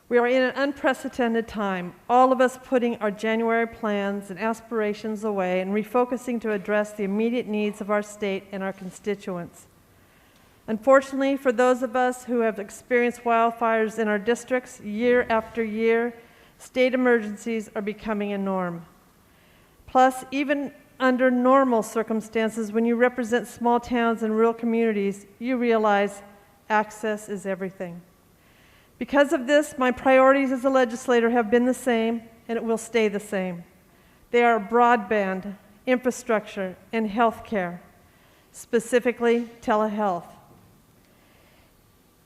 We are in an unprecedented time, all of us putting our January plans and aspirations away and refocusing to address the immediate needs of our state and our constituents. Unfortunately, for those of us who have experienced wildfires in our districts year after year, state emergencies are becoming a norm. Plus, even under normal circumstances, when you represent small towns and rural communities, you realize access is everything. Because of this, my priorities as a legislator have been the same, and it will stay the same. They are broadband, infrastructure, and healthcare, specifically telehealth.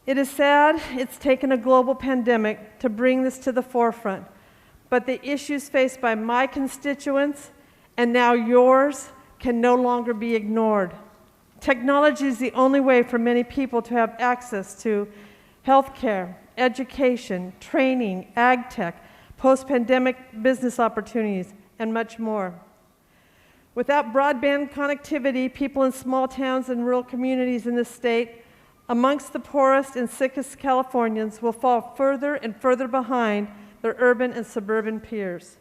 It is sad it's taken a global pandemic to bring this to the forefront, but the issues faced by my constituents and now yours can no longer be ignored. Technology is the only way for many people to have access to healthcare, education, training, ag tech, post-pandemic business opportunities, and much more. Without broadband connectivity, people in small towns and rural communities in this state, amongst the poorest and sickest Californians, will fall further and further behind their urban and suburban peers.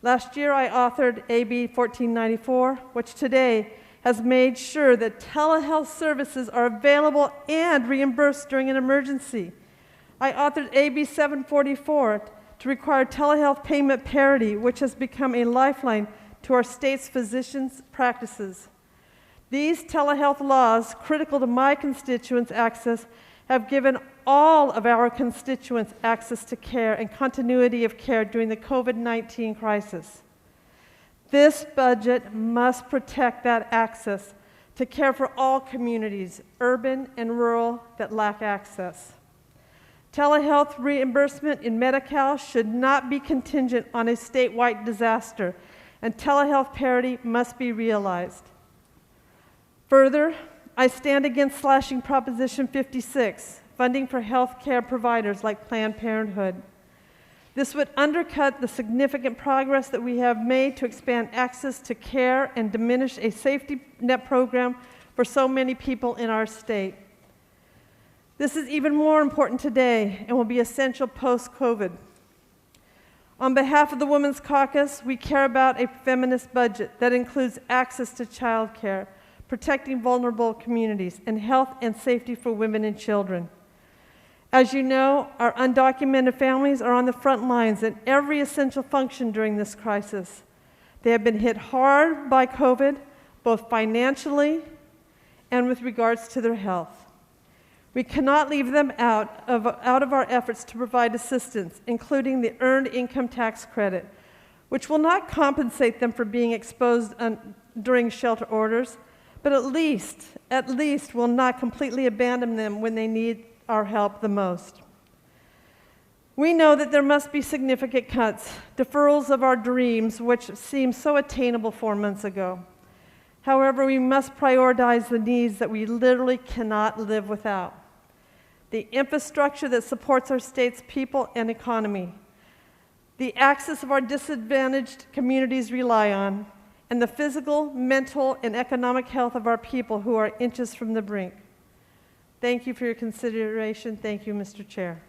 Last year, I authored AB 1494, which today has made sure that telehealth services are available and reimbursed during an emergency. I authored AB 744 to require telehealth payment parity, which has become a lifeline to our state's physicians' practices. These telehealth laws, critical to my constituents' access, have given all of our constituents access to care and continuity of care during the COVID-19 crisis. This budget must protect that access to care for all communities, urban and rural, that lack access. Telehealth reimbursement in Medi-Cal should not be contingent on a statewide disaster, and telehealth parity must be realized. Further, I stand against slashing Proposition 56, funding for health care providers like Planned Parenthood. This would undercut the significant progress that we have made to expand access to care and diminish a safety net program for so many people in our state. This is even more important today and will be essential post-COVID. On behalf of the Women's Caucus, we care about a feminist budget that includes access to child care, protecting vulnerable communities, and health and safety for women and children. As you know, our undocumented families are on the front lines in every essential function during this crisis. They have been hit hard by COVID, both financially and with regards to their health. We cannot leave them out of our efforts to provide assistance, including the Earned Income Tax Credit, which will not compensate them for being exposed during shelter orders, but at least will not completely abandon them when they need our help the most. We know that there must be significant cuts, deferrals of our dreams, which seemed so attainable 4 months ago. However, we must prioritize the needs that we literally cannot live without. The infrastructure that supports our state's people and economy, the access of our disadvantaged communities rely on, and the physical, mental, and economic health of our people who are inches from the brink. Thank you for your consideration. Thank you, Mr. Chair.